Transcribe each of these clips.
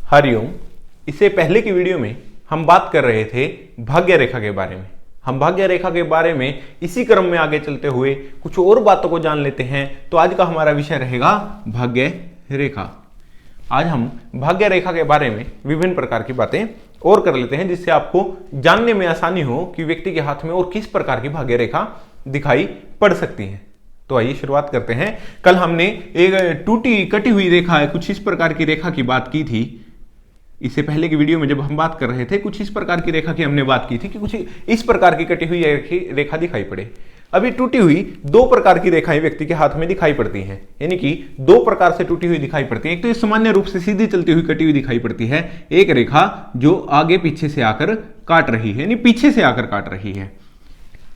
हरिओम। इससे पहले की वीडियो में हम बात कर रहे थे भाग्य रेखा के बारे में। हम भाग्य रेखा के बारे में इसी क्रम में आगे चलते हुए कुछ और बातों को जान लेते हैं। तो आज का हमारा विषय रहेगा भाग्य रेखा। आज हम भाग्य रेखा के बारे में विभिन्न प्रकार की बातें और कर लेते हैं, जिससे आपको जानने में आसानी हो कि व्यक्ति के हाथ में और किस प्रकार की भाग्य रेखा दिखाई पड़ सकती है। तो आइए शुरुआत करते हैं। कल हमने एक टूटी कटी हुई रेखा है, कुछ इस प्रकार की रेखा की बात की थी। इससे पहले की वीडियो में जब हम बात कर रहे थे, कुछ इस प्रकार की रेखा की हमने बात की थी कि कुछ इस प्रकार की कटी हुई रेखा दिखाई पड़े। अभी टूटी हुई दो प्रकार की रेखाएं व्यक्ति के हाथ में दिखाई पड़ती हैं, यानी कि दो प्रकार से टूटी हुई दिखाई पड़ती है। एक तो सामान्य रूप से सीधी चलती हुई कटी हुई दिखाई पड़ती है, एक रेखा जो आगे पीछे से आकर काट रही है, यानी पीछे से आकर काट रही है।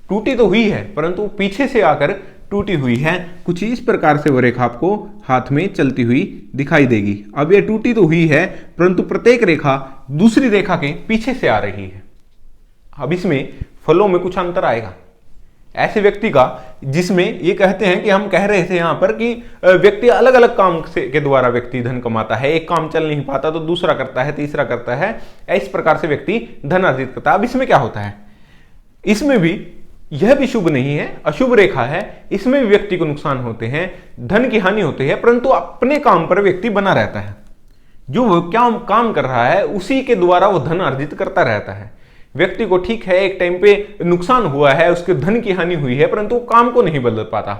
टूटी तो हुई है परंतु पीछे से आकर टूटी हुई है। कुछ इस प्रकार से वो रेखा आपको हाथ में चलती हुई दिखाई देगी। अब ये टूटी तो हुई है परंतु प्रत्येक रेखा दूसरी रेखा के पीछे से आ रही है। अब इसमें फलों में कुछ अंतर आएगा। ऐसे व्यक्ति का जिसमें ये कहते हैं कि हम कह रहे थे यहां पर कि व्यक्ति अलग अलग काम के द्वारा व्यक्ति धन कमाता है। एक काम चल नहीं पाता तो दूसरा करता है, तीसरा करता है, इस प्रकार से व्यक्ति धन अर्जित करता है। अब इसमें क्या होता है, इसमें भी यह भी शुभ नहीं है, अशुभ रेखा है। इसमें भी व्यक्ति को नुकसान होते हैं, धन की हानि होती है, परंतु अपने काम पर व्यक्ति बना रहता है। जो वो क्या काम कर रहा है उसी के द्वारा वो धन अर्जित करता रहता है। व्यक्ति को ठीक है एक टाइम पे नुकसान हुआ है, उसके धन की हानि हुई है, परंतु काम को नहीं बदल पाता,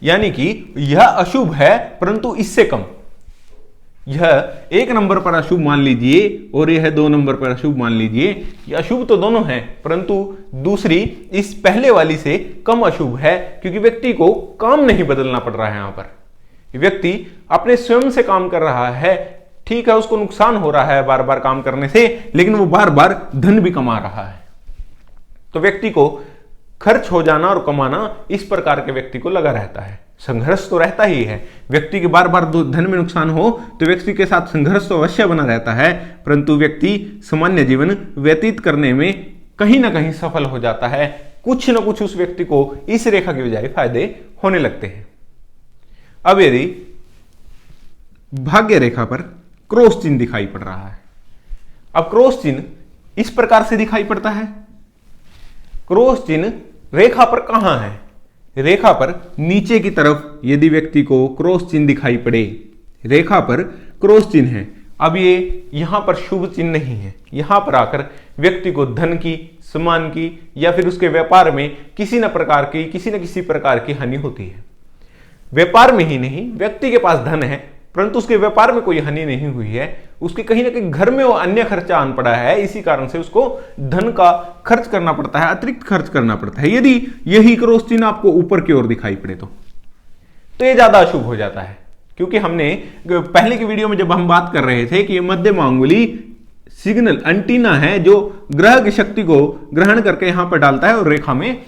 यानी कि यह अशुभ है परंतु इससे कम। यह एक नंबर पर अशुभ मान लीजिए और यह दो नंबर पर अशुभ मान लीजिए। यह अशुभ तो दोनों है परंतु दूसरी इस पहले वाली से कम अशुभ है, क्योंकि व्यक्ति को काम नहीं बदलना पड़ रहा है। यहां पर व्यक्ति अपने स्वयं से काम कर रहा है। ठीक है, उसको नुकसान हो रहा है बार बार काम करने से, लेकिन वो बार बार धन भी कमा रहा है। तो व्यक्ति को खर्च हो जाना और कमाना इस प्रकार के व्यक्ति को लगा रहता है। संघर्ष तो रहता ही है। व्यक्ति के बार बार धन में नुकसान हो तो व्यक्ति के साथ संघर्ष तो अवश्य बना रहता है, परंतु व्यक्ति सामान्य जीवन व्यतीत करने में कहीं ना कहीं सफल हो जाता है। कुछ ना कुछ उस व्यक्ति को इस रेखा की बजाय फायदे होने लगते हैं। अब यदि भाग्य रेखा पर क्रॉस चिन्ह दिखाई पड़ रहा है, अब क्रॉस चिन्ह इस प्रकार से दिखाई पड़ता है। क्रॉस चिन्ह रेखा पर कहां है? रेखा पर नीचे की तरफ यदि व्यक्ति को क्रॉस चिन्ह दिखाई पड़े, रेखा पर क्रॉस चिन्ह है। अब ये यहां पर शुभ चिन्ह नहीं है। यहां पर आकर व्यक्ति को धन की, सम्मान की या फिर उसके व्यापार में किसी न किसी प्रकार की हानि होती है। व्यापार में ही नहीं, व्यक्ति के पास धन है परंतु उसके व्यापार में कोई हानि नहीं हुई है। उसके कहीं ना कहीं घर में वो अन्य खर्चा आन पड़ा है, इसी कारण से उसको धन का खर्च करना पड़ता है, अतिरिक्त खर्च करना पड़ता है। यदि यही क्रॉस चिन्ह आपको ऊपर की ओर दिखाई पड़े तो ये ज्यादा अशुभ हो जाता है, क्योंकि हमने पहले की वीडियो में जब हम बात कर रहे थे कि ये मध्यम अंगुली सिग्नल एंटीना है जो ग्रह की शक्ति को ग्रहण करके यहां पर डालता है और रेखा में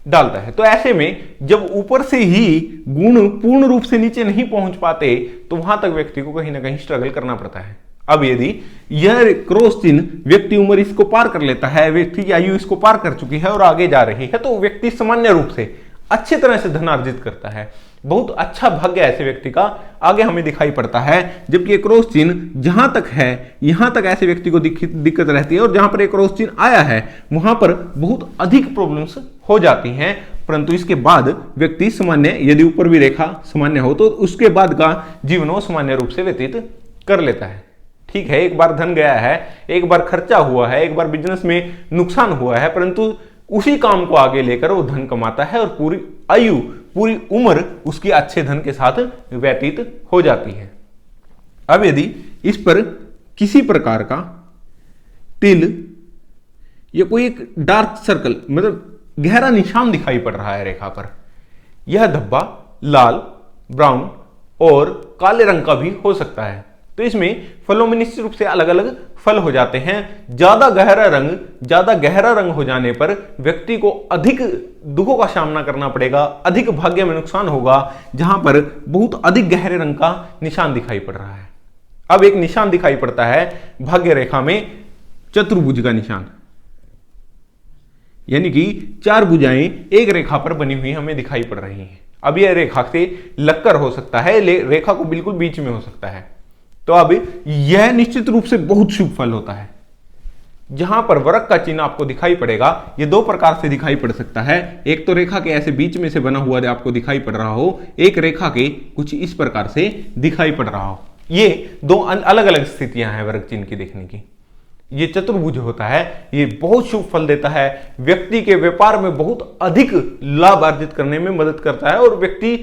डालता है। तो ऐसे में जब ऊपर से ही गुण पूर्ण रूप से नीचे नहीं पहुंच पाते तो वहां तक व्यक्ति को कहीं ना कहीं स्ट्रगल करना पड़ता है। अब यदि यह क्रॉस चिन्ह व्यक्ति उम्र इसको पार कर लेता है, व्यक्ति की आयु इसको पार कर चुकी है और आगे जा रही है, तो व्यक्ति सामान्य रूप से अच्छी तरह से धन अर्जित करता है। बहुत अच्छा भाग्य ऐसे व्यक्ति का आगे हमें दिखाई पड़ता है। जबकि ये क्रॉस चिन्ह जहां तक है यहां तक ऐसे व्यक्ति को दिक्कत रहती है, और जहां पर एक क्रॉस चिन्ह आया है वहां पर बहुत अधिक प्रॉब्लम्स हो जाती हैं। परंतु इसके बाद व्यक्ति सामान्य, यदि ऊपर भी रेखा सामान्य हो तो उसके बाद का जीवन वो सामान्य रूप से व्यतीत कर लेता है। ठीक है, एक बार धन गया है, एक बार खर्चा हुआ है, एक बार बिजनेस में नुकसान हुआ है, परंतु उसी काम को आगे लेकर वो धन कमाता है और पूरी आयु, पूरी उम्र उसकी अच्छे धन के साथ व्यतीत हो जाती है। अब यदि इस पर किसी प्रकार का तिल या कोई एक डार्क सर्कल, मतलब गहरा निशान दिखाई पड़ रहा है रेखा पर, यह धब्बा लाल, ब्राउन और काले रंग का भी हो सकता है। तो इसमें फलों में निश्चित रूप से अलग अलग फल हो जाते हैं। ज्यादा गहरा रंग हो जाने पर व्यक्ति को अधिक दुखों का सामना करना पड़ेगा, अधिक भाग्य में नुकसान होगा, जहां पर बहुत अधिक गहरे रंग का निशान दिखाई पड़ रहा है। अब एक निशान दिखाई पड़ता है भाग्य रेखा में, चतुर्भुज का निशान, यानी कि चार भुजाएं एक रेखा पर बनी हुई हमें दिखाई पड़ रही हैं। अब यह रेखा से लगकर हो सकता है, रेखा को बिल्कुल बीच में हो सकता है। तो अब यह निश्चित रूप से बहुत शुभ फल होता है। जहां पर वृक्क का चिन्ह आपको दिखाई पड़ेगा, ये दो प्रकार से दिखाई पड़ सकता है। एक तो रेखा के ऐसे बीच में से बना हुआ आपको दिखाई पड़ रहा हो, एक रेखा के कुछ इस प्रकार से दिखाई पड़ रहा हो। ये दो अलग अलग स्थितियां हैं वृक्क चिन्ह की देखने की। ये चतुर्भुज होता है, ये बहुत शुभ फल देता है, व्यक्ति के व्यापार में बहुत अधिक लाभ अर्जित करने में मदद करता है और व्यक्ति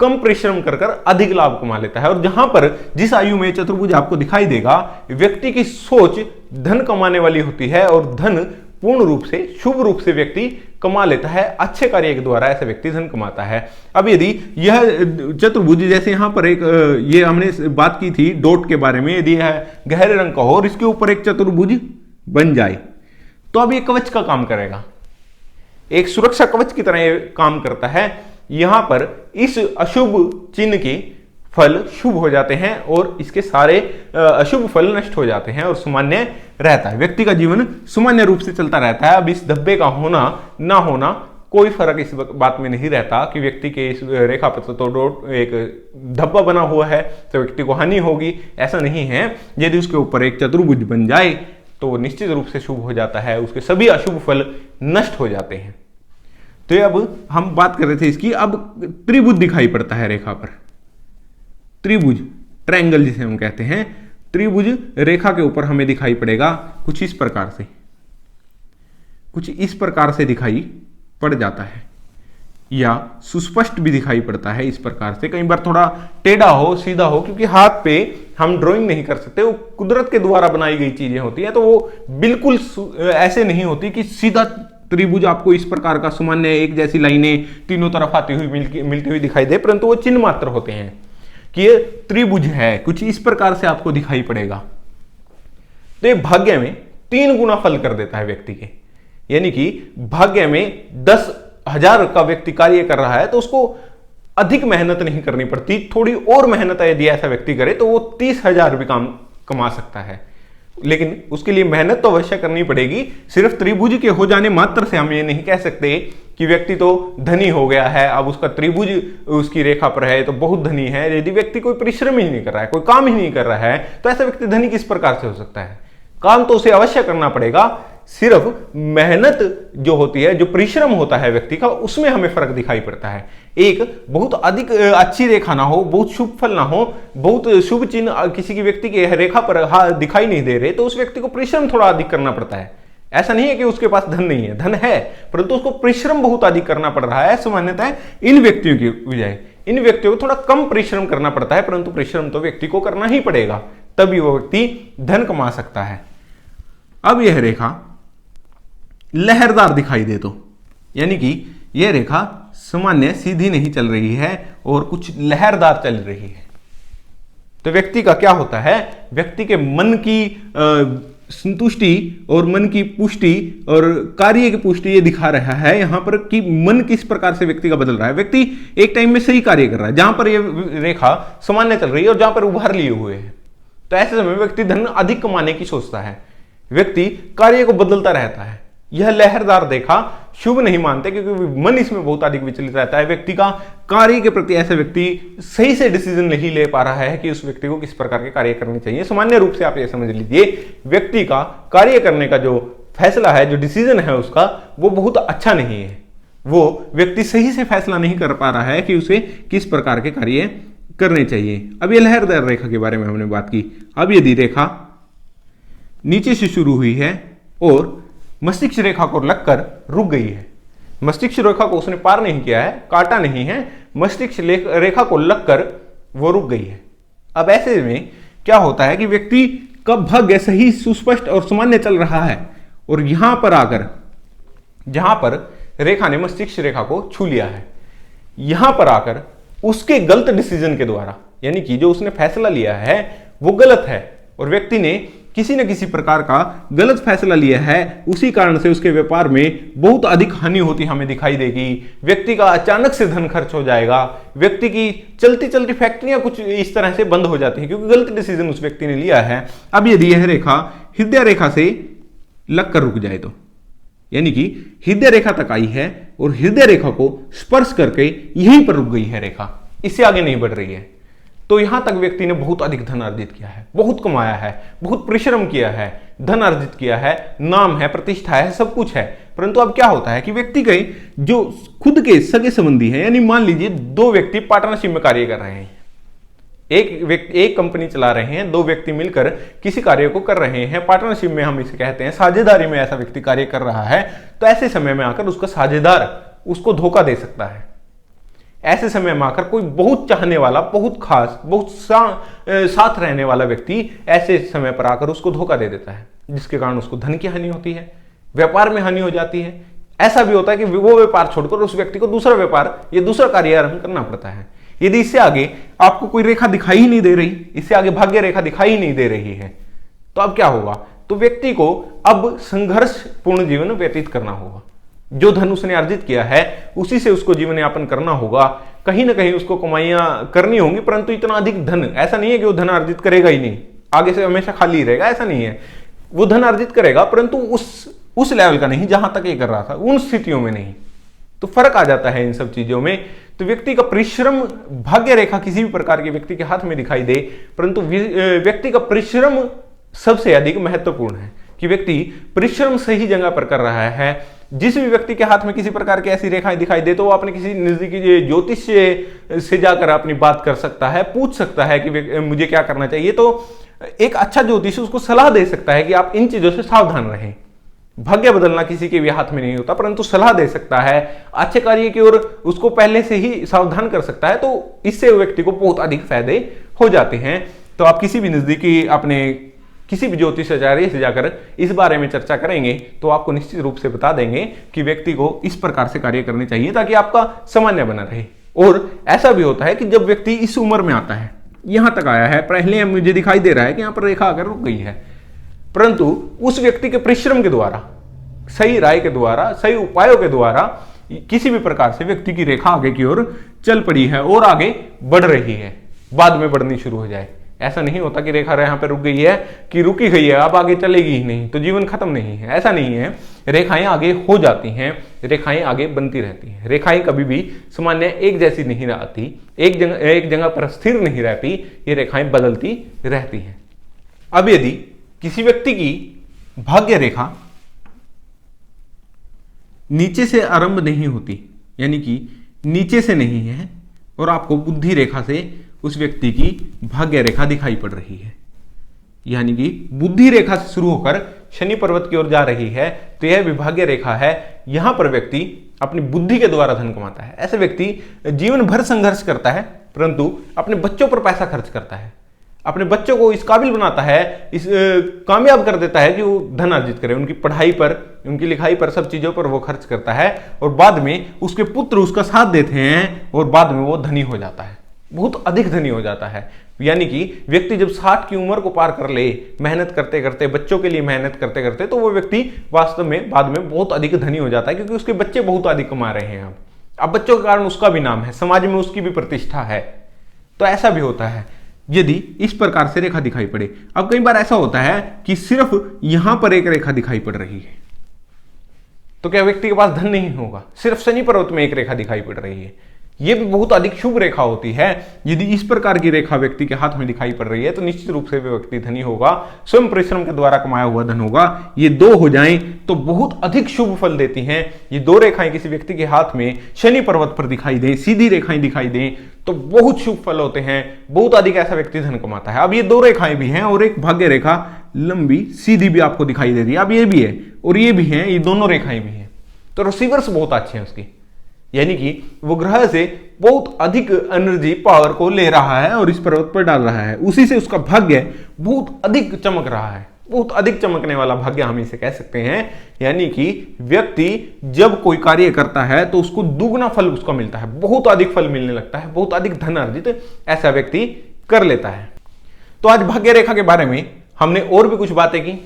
कम परिश्रम कर अधिक लाभ कमा लेता है। और जहां पर जिस आयु में चतुर्भुज आपको दिखाई देगा, व्यक्ति की सोच धन कमाने वाली होती है और धन पूर्ण रूप से शुभ रूप से व्यक्ति कमा लेता है। अच्छे कार्य के द्वारा ऐसा व्यक्ति धन कमाता है। अब यदि यह चतुर्भुज, जैसे यहां पर एक ये हमने बात की थी डॉट के बारे में, यदि यह गहरे रंग का हो और इसके ऊपर एक चतुर्भुज बन जाए तो अब ये कवच का काम करेगा, एक सुरक्षा कवच की तरह काम करता है। यहां पर इस अशुभ चिन्ह के फल शुभ हो जाते हैं और इसके सारे अशुभ फल नष्ट हो जाते हैं और सामान्य रहता है, व्यक्ति का जीवन सामान्य रूप से चलता रहता है। अब इस धब्बे का होना ना होना कोई फर्क इस बात में नहीं रहता कि व्यक्ति के इस रेखा पर तो एक धब्बा बना हुआ है तो व्यक्ति को हानि होगी, ऐसा नहीं है। यदि उसके ऊपर एक चतुर्भुज बन जाए तो वो निश्चित रूप से शुभ हो जाता है, उसके सभी अशुभ फल नष्ट हो जाते हैं। तो अब हम बात कर रहे थे इसकी, अब त्रिभुज दिखाई पड़ता है रेखा पर, त्रिभुज ट्रायंगल जिसे हम कहते हैं, त्रिभुज रेखा के ऊपर हमें दिखाई पड़ेगा कुछ इस प्रकार से, कुछ इस प्रकार से दिखाई पड़ जाता है या सुस्पष्ट भी दिखाई पड़ता है इस प्रकार से। कई बार थोड़ा टेढ़ा हो सीधा हो, क्योंकि हाथ पे हम ड्राइंग नहीं कर सकते, वो कुदरत के द्वारा बनाई गई चीजें होती हैं, तो वो बिल्कुल ऐसे नहीं होती कि सीधा त्रिभुज आपको इस प्रकार का सामान्य एक जैसी लाइनें तीनों तरफ आती हुई मिलती हुई दिखाई दे, परंतु वो चिन्ह मात्र होते हैं कि ये त्रिभुज है, कुछ इस प्रकार से आपको दिखाई पड़ेगा। तो ये भाग्य में 3 गुना फल कर देता है व्यक्ति के, यानी कि भाग्य में 10,000 का व्यक्ति कार्य कर रहा है तो उसको अधिक मेहनत नहीं करनी पड़ती, थोड़ी और मेहनत यदि ऐसा व्यक्ति करे तो वो 30,000 भी काम कमा सकता है। लेकिन उसके लिए मेहनत तो अवश्य करनी पड़ेगी। सिर्फ त्रिभुज के हो जाने मात्र से हम ये नहीं कह सकते कि व्यक्ति तो धनी हो गया है, अब उसका त्रिभुज उसकी रेखा पर है तो बहुत धनी है। यदि व्यक्ति कोई परिश्रम ही नहीं कर रहा है, कोई काम ही नहीं कर रहा है, तो ऐसा व्यक्ति धनी किस प्रकार से हो सकता है? काम तो उसे अवश्य करना पड़ेगा, सिर्फ मेहनत जो होती है, जो परिश्रम होता है व्यक्ति का, उसमें हमें फर्क दिखाई पड़ता है। एक बहुत अधिक अच्छी रेखा ना हो, बहुत शुभ फल ना हो, बहुत शुभ चिन्ह किसी की व्यक्ति की रेखा पर दिखाई नहीं दे रहे, तो उस व्यक्ति को परिश्रम थोड़ा अधिक करना पड़ता है। ऐसा नहीं है कि उसके पास धन नहीं है, धन है, परंतु उसको परिश्रम बहुत अधिक करना पड़ रहा है। सामान्यतः इन व्यक्तियों की बजाय इन व्यक्तियों को थोड़ा कम परिश्रम करना पड़ता है, परंतु परिश्रम तो व्यक्ति को करना ही पड़ेगा, तभी वो व्यक्ति धन कमा सकता है। अब यह रेखा लहरदार दिखाई दे तो, यानी कि यह रेखा सामान्य सीधी नहीं चल रही है और कुछ लहरदार चल रही है, तो व्यक्ति का क्या होता है? व्यक्ति के मन की संतुष्टि और मन की पुष्टि और कार्य की पुष्टि ये दिखा रहा है यहां पर कि मन किस प्रकार से व्यक्ति का बदल रहा है। व्यक्ति एक टाइम में सही कार्य कर रहा है, जहां पर ये रेखा सामान्य चल रही है और जहां पर उभार लिए हुए है, तो ऐसे समय व्यक्ति धन अधिक कमाने की सोचता है, व्यक्ति कार्य को बदलता रहता है। यह लहरदार रेखा शुभ नहीं मानते, क्योंकि मन इसमें बहुत अधिक विचलित रहता है। व्यक्ति का कार्य के प्रति ऐसा व्यक्ति सही से डिसीजन नहीं ले पा रहा है कि उस व्यक्ति को किस प्रकार के कार्य करने चाहिए। सामान्य रूप से आप ये समझ लीजिए, व्यक्ति का कार्य करने का जो फैसला है, जो डिसीजन है उसका, वो बहुत अच्छा नहीं है। वो व्यक्ति सही से फैसला नहीं कर पा रहा है कि उसे किस प्रकार के कार्य करने चाहिए। अब ये लहरदार रेखा के बारे में हमने बात की। अब यदि रेखा नीचे से शुरू हुई है और मस्तिष्क रेखा को लगकर रुक गई है, मस्तिष्क रेखा को उसने पार नहीं किया है, काटा नहीं है, मस्तिष्क रेखा को लगकर वो रुक गई है। अब ऐसे में क्या होता है कि व्यक्ति का भाग्य सही सुस्पष्ट और सामान्य चल रहा है और यहां पर आकर, जहां पर रेखा ने मस्तिष्क रेखा को छू लिया है, यहां पर आकर उसके गलत डिसीजन के द्वारा, यानी कि जो उसने फैसला लिया है वो गलत है और व्यक्ति ने किसी न किसी प्रकार का गलत फैसला लिया है, उसी कारण से उसके व्यापार में बहुत अधिक हानि होती हमें दिखाई देगी। व्यक्ति का अचानक से धन खर्च हो जाएगा, व्यक्ति की चलती चलती फैक्ट्रियां कुछ इस तरह से बंद हो जाती हैं क्योंकि गलत डिसीजन उस व्यक्ति ने लिया है। अब यदि यह रेखा हृदय रेखा से लगकर रुक जाए तो, यानी कि हृदय रेखा तक आई है और हृदय रेखा को स्पर्श करके यहीं पर रुक गई है रेखा, इससे आगे नहीं बढ़ रही है, तो यहां तक व्यक्ति ने बहुत अधिक धन अर्जित किया है, बहुत कमाया है, बहुत परिश्रम किया है, धन अर्जित किया है, नाम है, प्रतिष्ठा है, सब कुछ है। परंतु अब क्या होता है कि व्यक्ति के जो खुद के सगे संबंधी है, यानी मान लीजिए दो व्यक्ति पार्टनरशिप में कार्य कर रहे हैं, एक कंपनी चला रहे हैं, दो व्यक्ति मिलकर किसी कार्य को कर रहे हैं, पार्टनरशिप में हम इसे कहते हैं, साझेदारी में ऐसा व्यक्ति कार्य कर रहा है। तो ऐसे समय में आकर उसका साझेदार उसको धोखा दे सकता है। ऐसे समय में आकर कोई बहुत चाहने वाला, बहुत खास, बहुत साथ रहने वाला व्यक्ति ऐसे समय पर आकर उसको धोखा दे देता है, जिसके कारण उसको धन की हानि होती है, व्यापार में हानि हो जाती है। ऐसा भी होता है कि वो व्यापार छोड़कर उस व्यक्ति को दूसरा व्यापार या दूसरा कार्य आरंभ करना पड़ता है। यदि इससे आगे आपको कोई रेखा दिखाई ही नहीं दे रही, इससे आगे भाग्य रेखा दिखाई ही नहीं दे रही है, तो अब क्या होगा? तो व्यक्ति को अब संघर्षपूर्ण जीवन व्यतीत करना होगा। जो धन उसने अर्जित किया है उसी से उसको जीवन यापन करना होगा। कहीं ना कहीं उसको कमाइयां करनी होंगी, परंतु इतना अधिक धन, ऐसा नहीं है कि वो धन अर्जित करेगा ही नहीं, आगे से हमेशा खाली रहेगा, ऐसा नहीं है। वो धन अर्जित करेगा, परंतु उस लेवल का नहीं जहां तक ये कर रहा था, उन स्थितियों में नहीं। तो फर्क आ जाता है इन सब चीजों में। तो व्यक्ति का परिश्रम, भाग्य रेखा किसी भी प्रकार के व्यक्ति के हाथ में दिखाई दे, परंतु व्यक्ति का परिश्रम सबसे अधिक महत्वपूर्ण है कि व्यक्ति परिश्रम सही जगह पर कर रहा है। जिस भी व्यक्ति के हाथ में किसी प्रकार की ऐसी रेखाएं दिखाई दे तो वो अपने किसी नजदीकी ज्योतिष से जाकर अपनी बात कर सकता है, पूछ सकता है कि मुझे क्या करना चाहिए। तो एक अच्छा ज्योतिष उसको सलाह दे सकता है कि आप इन चीजों से सावधान रहें। भाग्य बदलना किसी के भी हाथ में नहीं होता, परंतु सलाह दे सकता है, अच्छे कार्य की ओर उसको पहले से ही सावधान कर सकता है। तो इससे व्यक्ति को बहुत अधिक फायदे हो जाते हैं। तो आप किसी भी नजदीकी अपने किसी भी ज्योतिषाचार्य से जाकर इस बारे में चर्चा करेंगे तो आपको निश्चित रूप से बता देंगे कि व्यक्ति को इस प्रकार से कार्य करने चाहिए ताकि आपका सामान्य बना रहे। और ऐसा भी होता है कि जब व्यक्ति इस उम्र में आता है, यहां तक आया है, पहले मुझे दिखाई दे रहा है कि यहां पर रेखा आकर रुक गई है, परंतु उस व्यक्ति के परिश्रम के द्वारा, सही राय के द्वारा, सही उपायों के द्वारा किसी भी प्रकार से व्यक्ति की रेखा आगे की ओर चल पड़ी है और आगे बढ़ रही है, बाद में बढ़नी शुरू हो जाए। ऐसा नहीं होता कि रेखा यहां पर रुक गई है कि रुकी गई है, अब आगे चलेगी ही नहीं तो जीवन खत्म नहीं है, ऐसा नहीं है। रेखाएं आगे हो जाती हैं, रेखाएं आगे बनती रहती हैं। रेखाएं कभी भी सामान्य एक जैसी नहीं रहती, एक जगह पर स्थिर नहीं रहती, ये रेखाएं बदलती रहती हैं। अब यदि किसी व्यक्ति की भाग्य रेखा नीचे से आरंभ नहीं होती, यानी कि नीचे से नहीं है, और आपको बुद्धि रेखा से उस व्यक्ति की भाग्य रेखा दिखाई पड़ रही है, यानी कि बुद्धि रेखा से शुरू होकर शनि पर्वत की ओर जा रही है, तो यह भी भाग्य रेखा है। यहां पर व्यक्ति अपनी बुद्धि के द्वारा धन कमाता है। ऐसे व्यक्ति जीवन भर संघर्ष करता है, परंतु अपने बच्चों पर पैसा खर्च करता है, अपने बच्चों को इस काबिल बनाता है, इस कामयाब कर देता है कि वो धन अर्जित करे, उनकी पढ़ाई पर, उनकी लिखाई पर, सब चीजों पर वो खर्च करता है, और बाद में उसके पुत्र उसका साथ देते हैं और बाद में वो धनी हो जाता है, बहुत अधिक धनी हो जाता है। यानी कि व्यक्ति जब 60 की उम्र को पार कर ले, मेहनत करते करते, बच्चों के लिए मेहनत करते करते, तो वो व्यक्ति वास्तव में बाद में बहुत अधिक धनी हो जाता है, क्योंकि उसके बच्चे बहुत अधिक कमा रहे हैं। अब बच्चों के कारण उसका भी नाम है, समाज में उसकी भी प्रतिष्ठा है। तो ऐसा भी होता है यदि इस प्रकार से रेखा दिखाई पड़े। अब कई बार ऐसा होता है कि सिर्फ यहां पर एक रेखा दिखाई पड़ रही है, तो क्या व्यक्ति के पास धन नहीं होगा? सिर्फ शनि पर्वत में एक रेखा दिखाई पड़ रही है, यह भी बहुत अधिक शुभ रेखा होती है। यदि इस प्रकार की रेखा व्यक्ति के हाथ में दिखाई पड़ रही है तो निश्चित रूप से वह व्यक्ति धनी होगा, स्वयं परिश्रम के द्वारा कमाया हुआ धन होगा। ये दो हो जाएं तो बहुत अधिक शुभ फल देती हैं। ये दो रेखाएं किसी व्यक्ति के हाथ में शनि पर्वत पर दिखाई दें, सीधी रेखाएं दिखाई दें, तो बहुत शुभ फल होते हैं, बहुत अधिक ऐसा व्यक्ति धन कमाता है। अब ये दो रेखाएं भी हैं और एक भाग्य रेखा लंबी सीधी भी आपको दिखाई दे रही है। अब ये भी है और ये भी है, ये दोनों रेखाएं भी हैं, तो रिसीवर्स बहुत अच्छे हैं उसकी, यानी कि वो ग्रह से बहुत अधिक एनर्जी, पावर को ले रहा है और इस पर्वत पर डाल रहा है, उसी से उसका भाग्य बहुत अधिक चमक रहा है, बहुत अधिक चमकने वाला भाग्य हम इसे कह सकते हैं। यानी कि व्यक्ति जब कोई कार्य करता है तो उसको दुगना फल उसका मिलता है, बहुत अधिक फल मिलने लगता है, बहुत अधिक धन अर्जित ऐसा व्यक्ति कर लेता है। तो आज भाग्य रेखा के बारे में हमने और भी कुछ बातें की,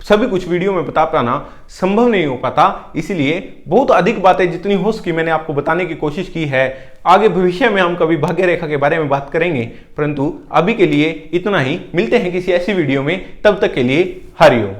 सभी कुछ वीडियो में बता पाना संभव नहीं हो पाता, इसलिए बहुत अधिक बातें जितनी हो सकी मैंने आपको बताने की कोशिश की है। आगे भविष्य में हम कभी भाग्य रेखा के बारे में बात करेंगे, परंतु अभी के लिए इतना ही। मिलते हैं किसी ऐसी वीडियो में, तब तक के लिए हरिओम।